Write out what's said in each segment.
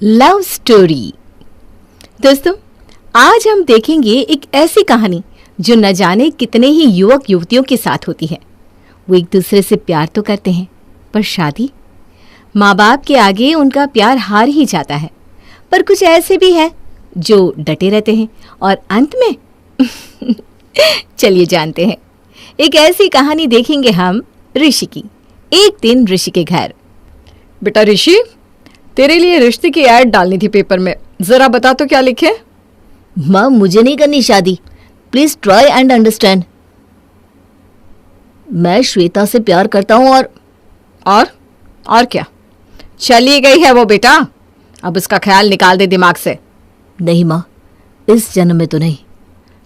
Love story. दोस्तों, आज हम देखेंगे एक ऐसी कहानी जो न जाने कितने ही युवक युवतियों के साथ होती है। वो एक दूसरे से प्यार तो करते हैं, पर शादी, माँ बाप के आगे उनका प्यार हार ही जाता है। पर कुछ ऐसे भी हैं जो डटे रहते हैं और अंत में चलिए जानते हैं। एक ऐसी कहानी देखेंगे हम ऋषि की। एक दिन ऋषि के घर। बेटा ऋषि, तेरे लिए रिश्ते की ऐड डालनी थी पेपर में, जरा बता तो क्या लिखे। माँ, मुझे नहीं करनी शादी, प्लीज ट्राई एंड अंडरस्टैंड। मैं श्वेता से प्यार करता हूँ और क्या, चली गई है वो बेटा, अब उसका ख्याल निकाल दे दिमाग से। नहीं माँ, इस जन्म में तो नहीं।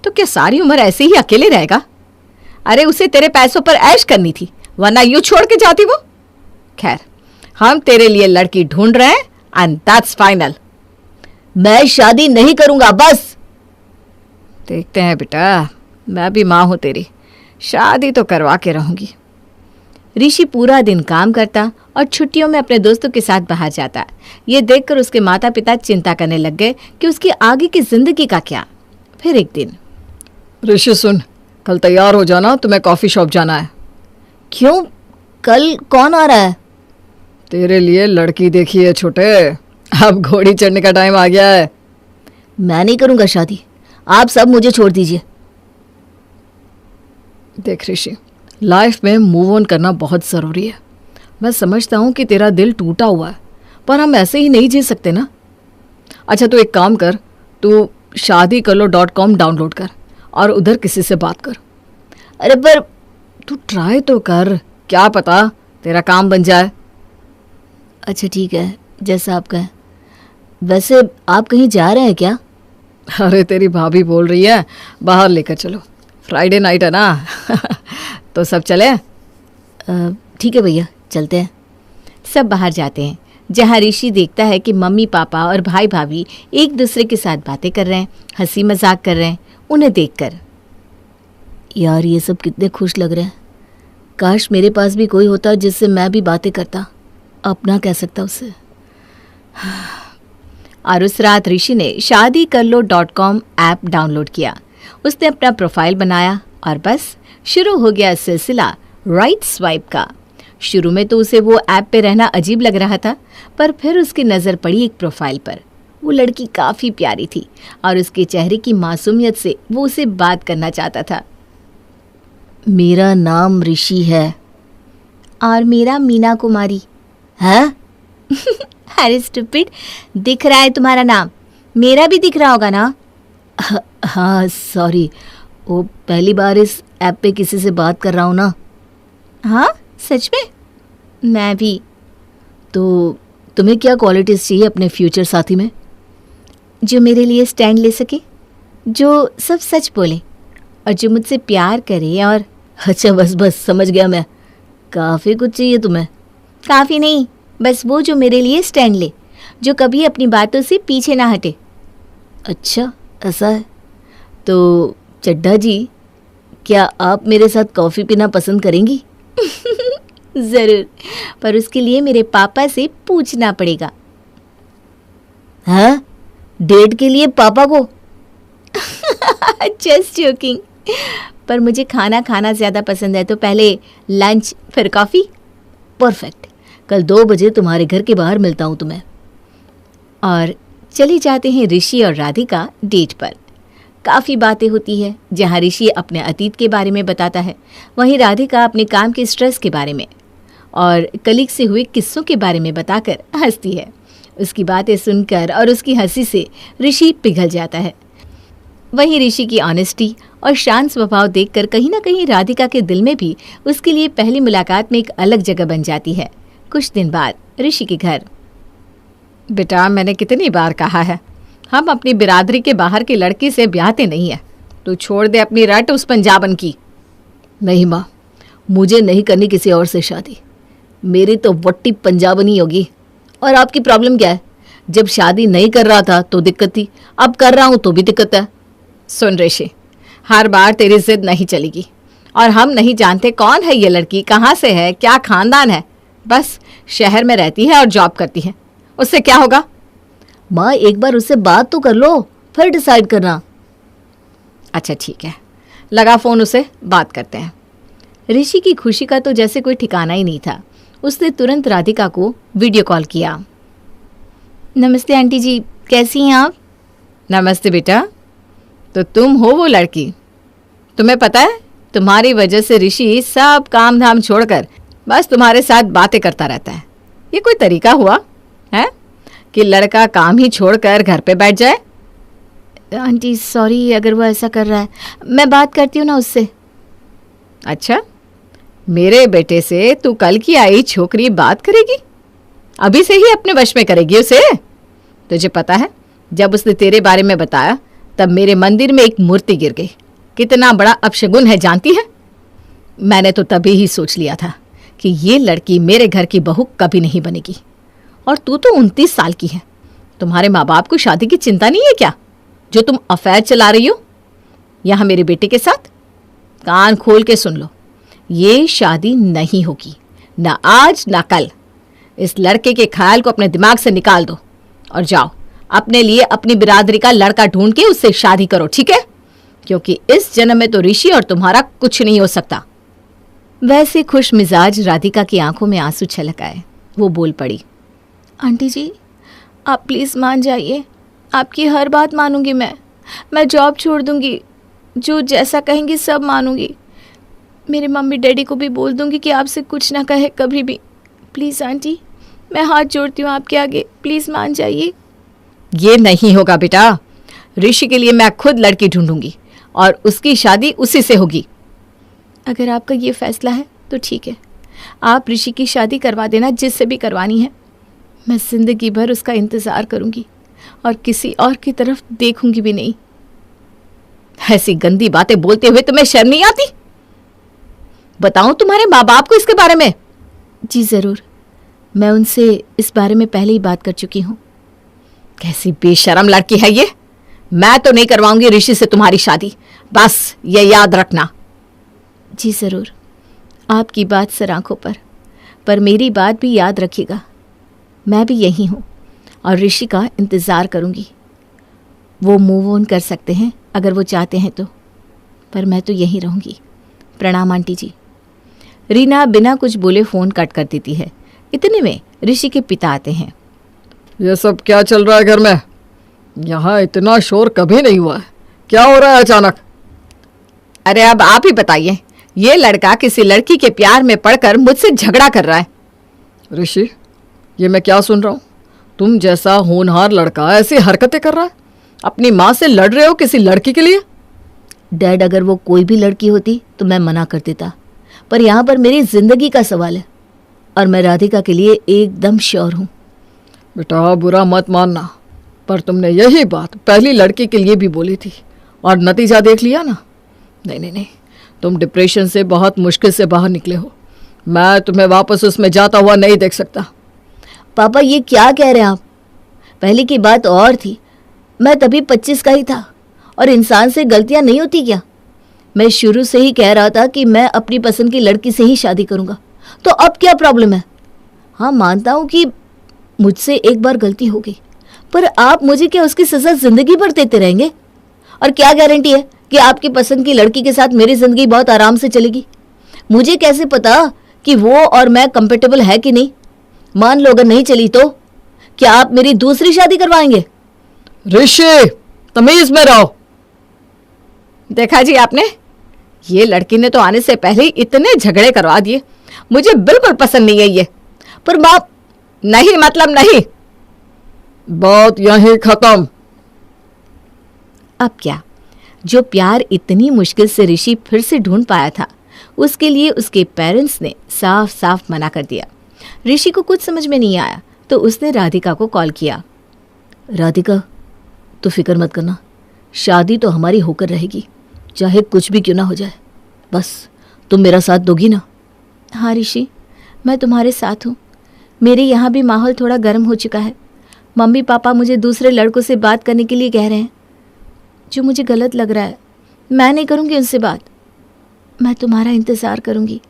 तो क्या सारी उम्र ऐसे ही अकेले रहेगा? अरे उसे तेरे पैसों पर ऐश करनी थी, वरना यूं छोड़ के जाती वो। खैर, हम तेरे लिए लड़की ढूंढ रहे हैं एंड दैट्स फाइनल। मैं शादी नहीं करूंगा, बस। देखते हैं बेटा, मैं भी माँ हूं तेरी, शादी तो करवा के रहूंगी। ऋषि पूरा दिन काम करता और छुट्टियों में अपने दोस्तों के साथ बाहर जाता। ये देखकर उसके माता पिता चिंता करने लग गए कि उसकी आगे की जिंदगी का क्या। फिर एक दिन, ऋषि सुन, कल तैयार हो जाना, तुम्हें कॉफी शॉप जाना है। क्यों? कल कौन आ रहा है? तेरे लिए लड़की देखी है छोटे, अब घोड़ी चढ़ने का टाइम आ गया है। मैं नहीं करूंगा शादी, आप सब मुझे छोड़ दीजिए। देख ऋषि, लाइफ में मूव ऑन करना बहुत ज़रूरी है। मैं समझता हूँ कि तेरा दिल टूटा हुआ है, पर हम ऐसे ही नहीं जी सकते ना। अच्छा, तू एक काम कर, तू shaadikarlo.com डाउनलोड कर और उधर किसी से बात कर। अरे पर तू ट्राई तो कर, क्या पता तेरा काम बन जाए। अच्छा ठीक है, जैसा आप कहें। वैसे आप कहीं जा रहे हैं क्या? अरे तेरी भाभी बोल रही है बाहर लेकर चलो, फ्राइडे नाइट है ना तो सब चले। ठीक है भैया, चलते हैं। सब बाहर जाते हैं, जहाँ ऋषि देखता है कि मम्मी पापा और भाई भाभी एक दूसरे के साथ बातें कर रहे हैं, हंसी मजाक कर रहे हैं। उन्हें देखकर, यार ये सब कितने खुश लग रहे हैं। काश मेरे पास भी कोई होता जिससे मैं भी बातें करता, अपना कह सकता उसे। और उस रात ऋषि ने shaadikarlo.com ऐप डाउनलोड किया। उसने अपना प्रोफाइल बनाया और बस शुरू हो गया सिलसिला राइट स्वाइप का। शुरू में तो उसे वो ऐप पे रहना अजीब लग रहा था, पर फिर उसकी नज़र पड़ी एक प्रोफाइल पर। वो लड़की काफ़ी प्यारी थी और उसके चेहरे की मासूमियत से वो उसे बात करना चाहता था। मेरा नाम ऋषि है। और मेरा मीना कुमारी है। अरे स्टूपिड, दिख रहा है तुम्हारा नाम, मेरा भी दिख रहा होगा ना। हाँ सॉरी, वो पहली बार इस ऐप पे किसी से बात कर रहा हूँ ना। हाँ सच में? मैं भी। तो तुम्हें क्या क्वालिटीज़ चाहिए अपने फ्यूचर साथी में? जो मेरे लिए स्टैंड ले सके, जो सब सच बोले और जो मुझसे प्यार करे। और अच्छा बस समझ गया मैं। काफ़ी कुछ चाहिए तुम्हें? काफ़ी नहीं, बस वो जो मेरे लिए स्टैंड ले, जो कभी अपनी बातों से पीछे ना हटे। अच्छा ऐसा है तो चड्ढा जी, क्या आप मेरे साथ कॉफ़ी पीना पसंद करेंगी? ज़रूर, पर उसके लिए मेरे पापा से पूछना पड़ेगा। हाँ, डेट के लिए पापा को? जस्ट जोकिंग, पर मुझे खाना खाना ज़्यादा पसंद है, तो पहले लंच फिर कॉफ़ी। परफेक्ट, कल 2 बजे तुम्हारे घर के बाहर मिलता हूँ तुम्हें। और चले जाते हैं ऋषि और राधिका डेट पर। काफ़ी बातें होती है, जहाँ ऋषि अपने अतीत के बारे में बताता है, वहीं राधिका अपने काम के स्ट्रेस के बारे में और कलीग से हुए किस्सों के बारे में बताकर हंसती है। उसकी बातें सुनकर और उसकी हंसी से ऋषि पिघल जाता है। वहीं ऋषि की ऑनेस्टी और शांत स्वभाव देखकर कहीं ना कहीं राधिका के दिल में भी उसके लिए पहली मुलाकात में एक अलग जगह बन जाती है। कुछ दिन बाद ऋषि के घर। बेटा, मैंने कितनी बार कहा है, हम अपनी बिरादरी के बाहर की लड़की से ब्याहते नहीं है। तू छोड़ दे अपनी रट उस पंजाबन की। नहीं माँ, मुझे नहीं करनी किसी और से शादी। मेरी तो वट्टी पंजाबनी होगी। और आपकी प्रॉब्लम क्या है? जब शादी नहीं कर रहा था तो दिक्कत थी, अब कर रहा हूँ तो भी दिक्कत है। सुन ऋषि, हर बार तेरी जिद नहीं चलेगी, और हम नहीं जानते कौन है ये लड़की, कहाँ से है, क्या खानदान है। बस शहर में रहती है और जॉब करती है, उससे क्या होगा? माँ एक बार उससे बात तो कर लो, फिर डिसाइड करना। अच्छा ठीक है, लगा फ़ोन, उसे बात करते हैं। ऋषि की खुशी का तो जैसे कोई ठिकाना ही नहीं था। उसने तुरंत राधिका को वीडियो कॉल किया। नमस्ते आंटी जी, कैसी हैं आप? नमस्ते बेटा, तो तुम हो वो लड़की? तुम्हें पता है तुम्हारी वजह से ऋषि सब काम धाम छोड़कर बस तुम्हारे साथ बातें करता रहता है। ये कोई तरीका हुआ है कि लड़का काम ही छोड़कर घर पे बैठ जाए? आंटी सॉरी अगर वो ऐसा कर रहा है, मैं बात करती हूँ ना उससे। अच्छा, मेरे बेटे से तू कल की आई छोकरी बात करेगी? अभी से ही अपने वश में करेगी उसे? तुझे पता है जब उसने तेरे बारे में बताया तब मेरे मंदिर में एक मूर्ति गिर गई। कितना बड़ा अपशगुन है जानती है? मैंने तो तभी ही सोच लिया था कि ये लड़की मेरे घर की बहू कभी नहीं बनेगी। और तू तो 29 साल की है, तुम्हारे माँ बाप को शादी की चिंता नहीं है क्या, जो तुम अफेयर चला रही हो यहाँ मेरे बेटे के साथ? कान खोल के सुन लो, ये शादी नहीं होगी, ना आज ना कल। इस लड़के के ख्याल को अपने दिमाग से निकाल दो और जाओ अपने लिए अपनी बिरादरी का लड़का ढूंढ के उससे शादी करो, ठीक है? क्योंकि इस जन्म में तो ऋषि और तुम्हारा कुछ नहीं हो सकता। वैसे खुश मिजाज राधिका की आंखों में आंसू छलक आए। वो बोल पड़ी, आंटी जी आप प्लीज़ मान जाइए, आपकी हर बात मानूंगी। मैं जॉब छोड़ दूंगी, जो जैसा कहेंगी सब मानूंगी। मेरे मम्मी डैडी को भी बोल दूंगी कि आपसे कुछ ना कहे कभी भी। प्लीज़ आंटी, मैं हाथ जोड़ती हूँ आपके आगे, प्लीज़ मान जाइए। ये नहीं होगा बेटा, ऋषि के लिए मैं खुद लड़की ढूंढूंगी और उसकी शादी उसी से होगी। अगर आपका ये फैसला है तो ठीक है, आप ऋषि की शादी करवा देना, जिससे भी करवानी है। मैं जिंदगी भर उसका इंतज़ार करूंगी और किसी और की तरफ देखूंगी भी नहीं। ऐसी गंदी बातें बोलते हुए तुम्हें शर्म नहीं आती? बताऊं तुम्हारे माँ बाप को इसके बारे में? जी ज़रूर, मैं उनसे इस बारे में पहले ही बात कर चुकी हूँ। कैसी बेशरम लड़की है ये। मैं तो नहीं करवाऊंगी ऋषि से तुम्हारी शादी, बस ये याद रखना। जी ज़रूर, आपकी बात सर आंखों पर मेरी बात भी याद रखिएगा। मैं भी यही हूँ और ऋषि का इंतज़ार करूँगी। वो मूव ऑन कर सकते हैं अगर वो चाहते हैं तो, पर मैं तो यहीं रहूँगी। प्रणाम आंटी जी। रीना बिना कुछ बोले फ़ोन कट कर देती है। इतने में ऋषि के पिता आते हैं। ये सब क्या चल रहा है घर में? यहाँ इतना शोर कभी नहीं हुआ है, क्या हो रहा है अचानक? अरे अब आप ही बताइए, ये लड़का किसी लड़की के प्यार में पड़कर मुझसे झगड़ा कर रहा है। ऋषि, ये मैं क्या सुन रहा हूँ? तुम जैसा होनहार लड़का ऐसी हरकतें कर रहा है? अपनी माँ से लड़ रहे हो किसी लड़की के लिए? डैड, अगर वो कोई भी लड़की होती तो मैं मना कर देता, पर यहाँ पर मेरी जिंदगी का सवाल है और मैं राधिका के लिए एकदम श्योर हूँ। बेटा बुरा मत मानना, पर तुमने यही बात पहली लड़की के लिए भी बोली थी और नतीजा देख लिया ना। नहीं नहीं नहीं, तुम डिप्रेशन से बहुत मुश्किल से बाहर निकले हो। मैं तुम्हें वापस उसमें जाता हुआ नहीं देख सकता। पापा ये क्या कह रहे हैं आप? पहले की बात और थी, मैं तभी 25 का ही था और इंसान से गलतियां नहीं होती क्या? मैं शुरू से ही कह रहा था कि मैं अपनी पसंद की लड़की से ही शादी करूंगा, तो अब क्या प्रॉब्लम है? हाँ मानता हूं कि मुझसे एक बार गलती हो गई, पर आप मुझे क्या उसकी सजा जिंदगी भर देते रहेंगे? और क्या गारंटी है कि आपकी पसंद की लड़की के साथ मेरी जिंदगी बहुत आराम से चलेगी? मुझे कैसे पता कि वो और मैं कंपेटेबल है कि नहीं? मान लो अगर नहीं चली तो क्या आप मेरी दूसरी शादी करवाएंगे? ऋषि, तमीज में रहो। देखा जी आपने, ये लड़की ने तो आने से पहले ही इतने झगड़े करवा दिए। मुझे बिल्कुल पसंद नहीं है ये। पर बाप, नहीं मतलब नहीं। बात यहीं खत्म। अब क्या, जो प्यार इतनी मुश्किल से ऋषि फिर से ढूंढ पाया था, उसके लिए उसके पेरेंट्स ने साफ साफ मना कर दिया। ऋषि को कुछ समझ में नहीं आया तो उसने राधिका को कॉल किया। राधिका, तो फिक्र मत करना, शादी तो हमारी होकर रहेगी, चाहे कुछ भी क्यों ना हो जाए। बस तुम मेरा साथ दोगी ना? हाँ ऋषि, मैं तुम्हारे साथ हूँ। मेरे यहाँ भी माहौल थोड़ा गर्म हो चुका है। मम्मी पापा मुझे दूसरे लड़कों से बात करने के लिए कह रहे हैं, जो मुझे गलत लग रहा है। मैं नहीं करूँगी उनसे बात, मैं तुम्हारा इंतज़ार करूँगी।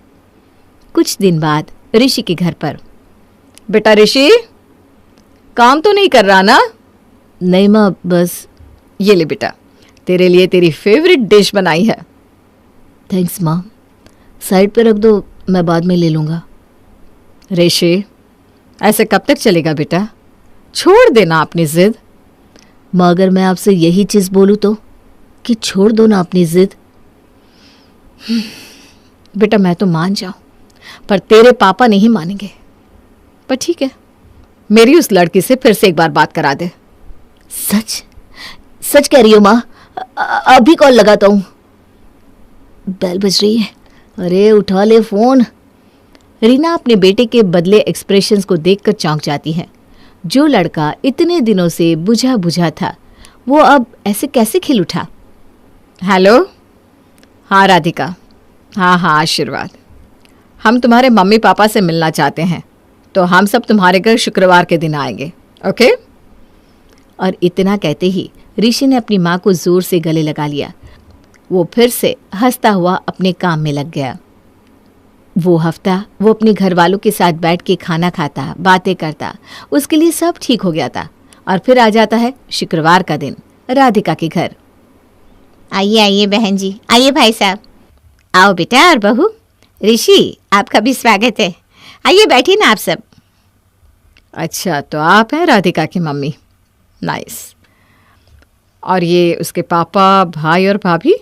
कुछ दिन बाद ऋषि के घर पर। बेटा ऋषि, काम तो नहीं कर रहा ना? नहीं माँ, बस। ये ले बेटा, तेरे लिए तेरी फेवरेट डिश बनाई है। थैंक्स माँ, साइड पे रख दो, मैं बाद में ले लूँगा। ऋषि, ऐसे कब तक चलेगा बेटा? छोड़ देना अपनी जिद। माँ, अगर मैं आपसे यही चीज़ बोलूँ तो, कि छोड़ दो ना अपनी जिद। बेटा मैं तो मान जाऊं, पर तेरे पापा नहीं मानेंगे। पर ठीक है, मेरी उस लड़की से फिर से एक बार बात करा दे। सच सच कह रही हो माँ? अभी कॉल लगाता हूँ। बेल बज रही है। अरे उठा ले फोन। रीना अपने बेटे के बदले एक्सप्रेशंस को देखकर चौंक जाती है। जो लड़का इतने दिनों से बुझा बुझा था, वो अब ऐसे कैसे खिल उठा? हेलो। हाँ राधिका। हाँ हाँ आशीर्वाद, हम तुम्हारे मम्मी पापा से मिलना चाहते हैं, तो हम सब तुम्हारे घर शुक्रवार के दिन आएंगे, ओके? और इतना कहते ही ऋषि ने अपनी माँ को जोर से गले लगा लिया। वो फिर से हंसता हुआ अपने काम में लग गया। वो हफ्ता वो अपने घर वालों के साथ बैठ के खाना खाता, बातें करता, उसके लिए सब ठीक हो गया था। और फिर आ जाता है शुक्रवार का दिन राधिका के घर। आइए आइए बहन जी, आइए भाई साहब, आओ बेटा और बहू। ऋषि, आपका भी स्वागत है, आइए बैठिए ना आप सब। अच्छा, तो आप हैं राधिका की मम्मी? नाइस। और ये उसके पापा, भाई और भाभी?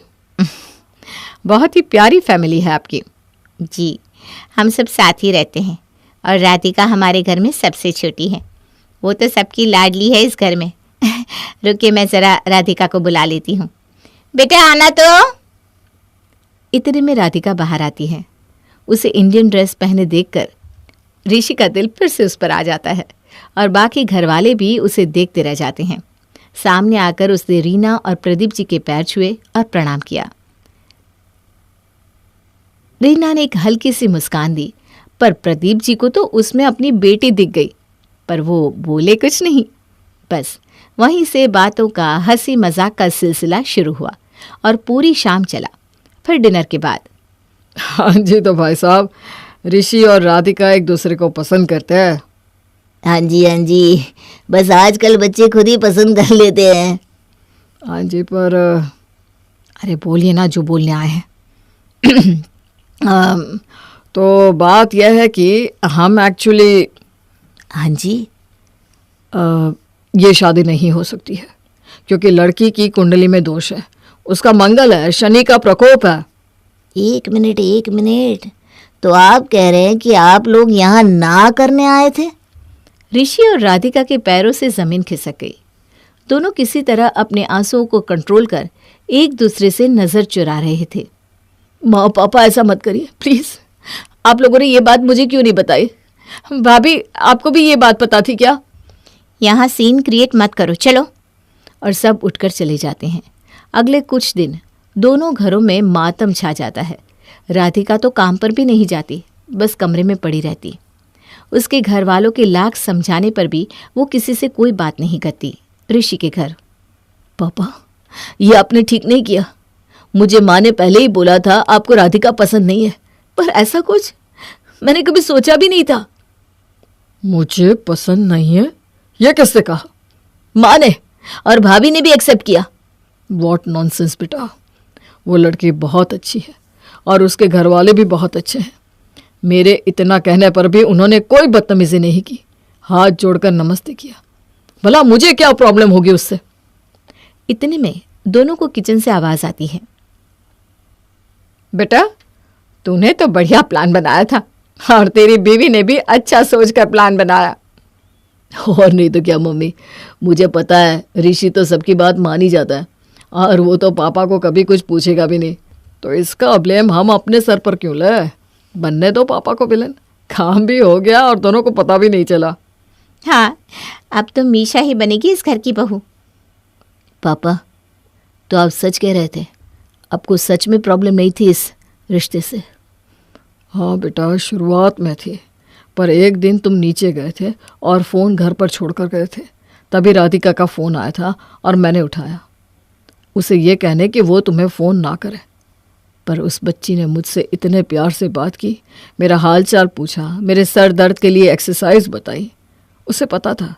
बहुत ही प्यारी फैमिली है आपकी। जी, हम सब साथ ही रहते हैं और राधिका हमारे घर में सबसे छोटी है। वो तो सबकी लाडली है इस घर में। रुकिए, मैं ज़रा राधिका को बुला लेती हूँ। बेटा आना तो। इतने में राधिका बाहर आती है। उसे इंडियन ड्रेस पहने देखकर ऋषि का दिल फिर से उस पर आ जाता है और बाकी घर वाले भी उसे देखते रह जाते हैं। सामने आकर उसने रीना और प्रदीप जी के पैर छुए और प्रणाम किया। रीना ने एक हल्की सी मुस्कान दी, पर प्रदीप जी को तो उसमें अपनी बेटी दिख गई, पर वो बोले कुछ नहीं। बस वहीं से बातों का, हंसी मजाक का सिलसिला शुरू हुआ और पूरी शाम चला। फिर डिनर के बाद, हाँ जी, तो भाई साहब ऋषि और राधिका एक दूसरे को पसंद करते हैं। हाँ जी, बस आजकल बच्चे खुद ही पसंद कर लेते हैं। हाँ जी, पर अरे बोलिए ना जो बोलने आए हैं। तो बात यह है कि हम एक्चुअली। हाँ जी। ये शादी नहीं हो सकती है क्योंकि लड़की की कुंडली में दोष है, उसका मंगल है, शनि का प्रकोप है। एक मिनट, तो आप कह रहे हैं कि आप लोग यहाँ ना करने आए थे? ऋषि और राधिका के पैरों से जमीन खिसक गई। दोनों किसी तरह अपने आंसुओं को कंट्रोल कर एक दूसरे से नजर चुरा रहे थे। माँ पापा ऐसा मत करिए प्लीज। आप लोगों ने ये बात मुझे क्यों नहीं बताई? भाभी, आपको भी ये बात पता थी क्या? यहाँ सीन क्रिएट मत करो, चलो। और सब उठकर चले जाते हैं। अगले कुछ दिन दोनों घरों में मातम छा जाता है। राधिका तो काम पर भी नहीं जाती, बस कमरे में पड़ी रहती। उसके घर वालों के लाख समझाने पर भी वो किसी से कोई बात नहीं करती। ऋषि के घर। पापा, ये आपने ठीक नहीं किया। मुझे माँ ने पहले ही बोला था आपको राधिका पसंद नहीं है, पर ऐसा कुछ मैंने कभी सोचा भी नहीं था। मुझे पसंद नहीं है? ये किसने कहा? माँ ने, और भाभी ने भी एक्सेप्ट किया। व्हाट नॉनसेंस बेटा, वो लड़की बहुत अच्छी है और उसके घर वाले भी बहुत अच्छे हैं। मेरे इतना कहने पर भी उन्होंने कोई बदतमीजी नहीं की, हाथ जोड़कर नमस्ते किया। भला मुझे क्या प्रॉब्लम होगी उससे? इतने में दोनों को किचन से आवाज आती है। बेटा, तूने तो बढ़िया प्लान बनाया था और तेरी बीवी ने भी अच्छा सोचकर प्लान बनाया। और नहीं तो क्या मम्मी, मुझे पता है ऋषि तो सबकी बात मान ही जाता है और वो तो पापा को कभी कुछ पूछेगा भी नहीं, तो इसका ब्लेम हम अपने सर पर क्यों ले? बनने दो पापा को विलन। काम भी हो गया और दोनों को पता भी नहीं चला। हाँ, अब तो मीशा ही बनेगी इस घर की बहू। पापा, तो आप सच कह रहे थे? आपको सच में प्रॉब्लम नहीं थी इस रिश्ते से? हाँ बेटा, शुरुआत में थी, पर एक दिन तुम नीचे गए थे और फ़ोन घर पर छोड़कर गए थे। तभी राधिका का फ़ोन आया था और मैंने उठाया, उसे ये कहने कि वो तुम्हें फ़ोन ना करे। पर उस बच्ची ने मुझसे इतने प्यार से बात की, मेरा हाल चाल पूछा, मेरे सर दर्द के लिए एक्सरसाइज बताई। उसे पता था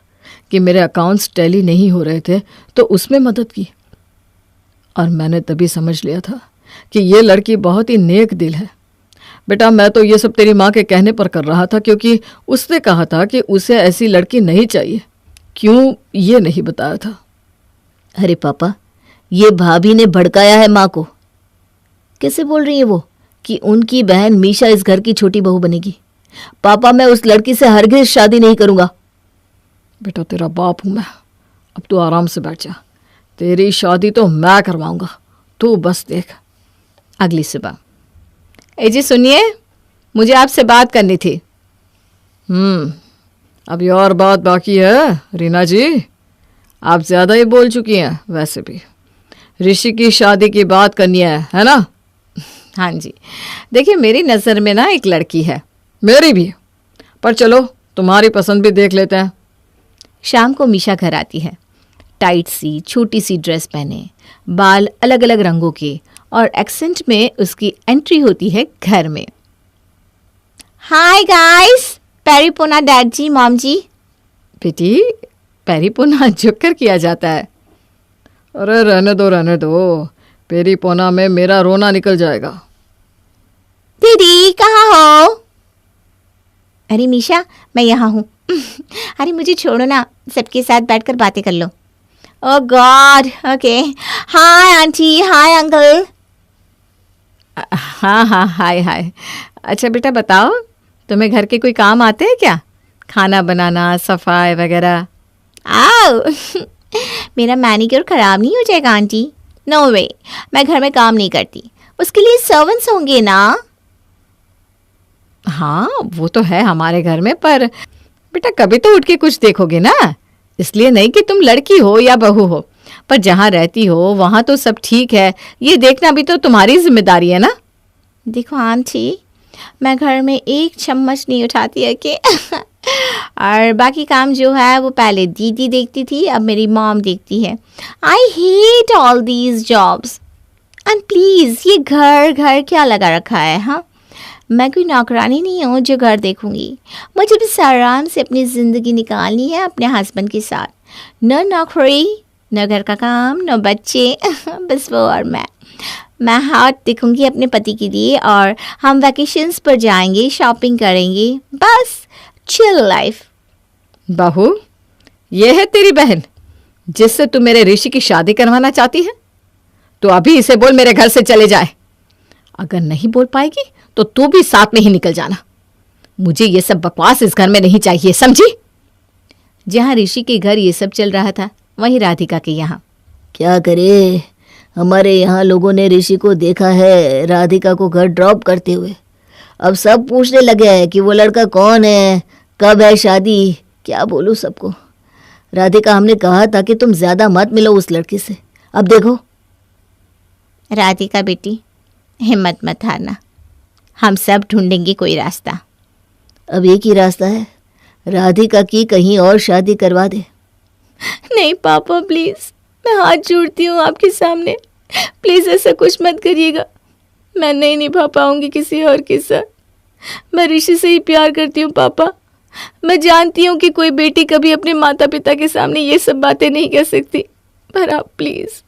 कि कि मेरे अकाउंट्स टैली नहीं हो रहे थे तो उसमें मदद की। और मैंने तभी समझ लिया था कि ये लड़की बहुत ही नेक दिल है। बेटा, मैं तो ये सब तेरी माँ के कहने पर कर रहा था, क्योंकि उसने कहा था कि उसे ऐसी लड़की नहीं चाहिए। क्यों ये नहीं बताया था? अरे पापा, ये भाभी ने भड़काया है माँ को। कैसे बोल रही है वो कि उनकी बहन मीशा इस घर की छोटी बहू बनेगी? पापा, मैं उस लड़की से हरगिज शादी नहीं करूंगा। बेटा, तेरा बाप हूं मैं। अब तू आराम से बैठ जा। तेरी शादी तो मैं करवाऊंगा, तू बस देख। अगली सुबह, ए जी सुनिए, मुझे आपसे बात करनी थी। अभी और बात बाकी है रीना जी। आप ज़्यादा ही बोल चुकी हैं। वैसे भी ऋषि की शादी की बात करनी है ना? हाँ जी, देखिए मेरी नज़र में ना एक लड़की है। मेरी भी, पर चलो तुम्हारी पसंद भी देख लेते हैं। शाम को मीशा घर आती है, टाइट सी छोटी सी ड्रेस पहने, बाल अलग अलग रंगों के, और एक्सेंट में उसकी एंट्री होती है घर में। हाय गाइस, पेरीपोना डैड जी, मॉम जी। बेटी, पेरीपोना झुक कर किया जाता है। अरे रहने दो, पेरीपोना में मेरा रोना निकल जाएगा। दीदी कहाँ हो? अरे मीशा, मैं यहाँ हूँ। अरे मुझे छोड़ो ना, सबके साथ बैठकर बातें कर लो। Oh God, okay. Hi aunty, hi uncle. हाँ हाँ, हाय हाय। अच्छा बेटा बताओ, तुम्हें घर के कोई काम आते हैं क्या? खाना बनाना, सफाई वगैरह? आओ। मेरा मैनिक्योर खराब नहीं हो जाएगा आंटी? नो वे, मैं घर में काम नहीं करती। उसके लिए सर्वेंट्स होंगे ना? हाँ वो तो है हमारे घर में, पर बेटा कभी तो उठ के कुछ देखोगे ना। इसलिए नहीं कि तुम लड़की हो या बहू हो, पर जहाँ रहती हो वहाँ तो सब ठीक है, ये देखना भी तो तुम्हारी जिम्मेदारी है ना। देखो आंटी, मैं घर में एक चम्मच नहीं उठाती है कि और बाकी काम जो है वो पहले दीदी देखती थी, अब मेरी मॉम देखती है। I hate all these jobs. And please, ये घर घर क्या लगा रखा है? हाँ, मैं कोई नौकरानी नहीं हूँ जो घर देखूंगी। मुझे बस आराम से अपनी ज़िंदगी निकालनी है अपने हस्बैंड के साथ। न नौकरी, न घर का काम, न बच्चे, बस वो और मैं हाथ दिखूंगी अपने पति के लिए, और हम वैकेशंस पर जाएंगे, शॉपिंग करेंगे, बस चिल लाइफ। बहू, ये है तेरी बहन जिससे तू मेरे ऋषि की शादी करवाना चाहती है? तो अभी इसे बोल मेरे घर से चले जाए। अगर नहीं बोल पाएगी तो तू भी साथ में ही निकल जाना। मुझे ये सब बकवास इस घर में नहीं चाहिए, समझी? जहाँ ऋषि के घर ये सब चल रहा था, वहीं राधिका के यहाँ। क्या करे, हमारे यहाँ लोगों ने ऋषि को देखा है राधिका को घर ड्रॉप करते हुए। अब सब पूछने लगे हैं कि वो लड़का कौन है, कब है शादी। क्या बोलूँ सबको। राधिका, हमने कहा था कि तुम ज़्यादा मत मिलो उस लड़की से। अब देखो। राधिका बेटी, हिम्मत मत हारना, हम सब ढूंढेंगे कोई रास्ता। अब एक ही रास्ता है, राधिका की कहीं और शादी करवा दे। नहीं पापा प्लीज़, मैं हाथ जोड़ती हूँ आपके सामने, प्लीज़ ऐसा कुछ मत करिएगा। मैं नहीं निभा पाऊंगी किसी और के साथ। मैं ऋषि से ही प्यार करती हूँ पापा। मैं जानती हूँ कि कोई बेटी कभी अपने माता पिता के सामने ये सब बातें नहीं कह सकती, पर आप प्लीज़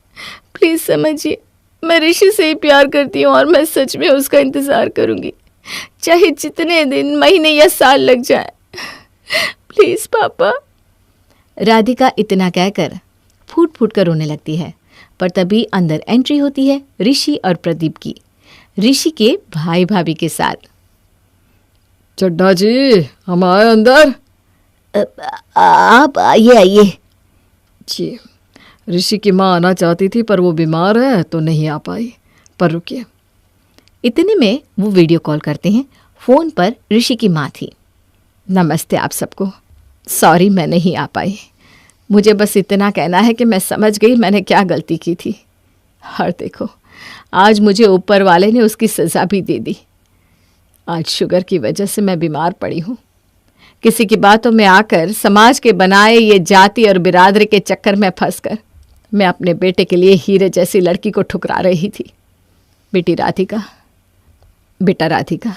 प्लीज़ समझिए, मैं ऋषि से ही प्यार करती हूँ और मैं सच में उसका इंतज़ार करूँगी, चाहे जितने दिन, महीने या साल लग जाए। प्लीज़ पापा। राधिका इतना कहकर फूट फूट कर रोने लगती है, पर तभी अंदर एंट्री होती है ऋषि और प्रदीप की, ऋषि के भाई भाभी के साथ। चड्ढा जी, हम आए अंदर? आप आइए। जी, ऋषि की माँ आना चाहती थी पर वो बीमार है तो नहीं आ पाई, पर रुकिए। इतने में वो वीडियो कॉल करते हैं। फ़ोन पर ऋषि की माँ थी। नमस्ते आप सबको, सॉरी मैं नहीं आ पाई। मुझे बस इतना कहना है कि मैं समझ गई मैंने क्या गलती की थी, और देखो आज मुझे ऊपर वाले ने उसकी सज़ा भी दे दी। आज शुगर की वजह से मैं बीमार पड़ी हूँ। किसी की बातों में आकर समाज के बनाए ये जाति और बिरादरी के चक्कर में फंसकर मैं अपने बेटे के लिए हीरे जैसी लड़की को ठुकरा रही थी। बेटा राधिका,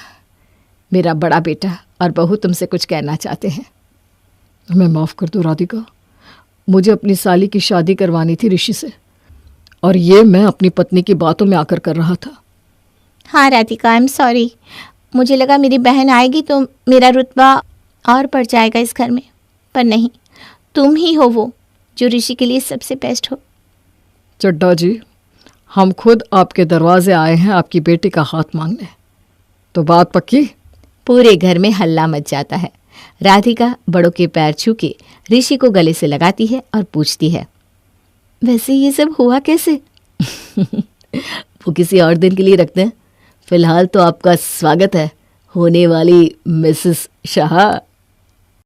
मेरा बड़ा बेटा और बहू तुमसे कुछ कहना चाहते हैं। हमें माफ़ कर दो राधिका, मुझे अपनी साली की शादी करवानी थी ऋषि से, और ये मैं अपनी पत्नी की बातों में आकर कर रहा था। हाँ राधिका, आई एम सॉरी। मुझे लगा मेरी बहन आएगी तो मेरा रुतबा और बढ़ जाएगा इस घर में, पर नहीं, तुम ही हो वो जो ऋषि के लिए सबसे बेस्ट हो। चड्डा जी, हम खुद आपके दरवाजे आए हैं आपकी बेटी का हाथ मांगने, तो बात पक्की? पूरे घर में हल्ला मच जाता है। राधिका बड़ों के पैर छू के ऋषि को गले से लगाती है और पूछती है, वैसे ये सब हुआ कैसे? वो किसी और दिन के लिए रखते हैं। फिलहाल तो आपका स्वागत है होने वाली मिसेस शाह।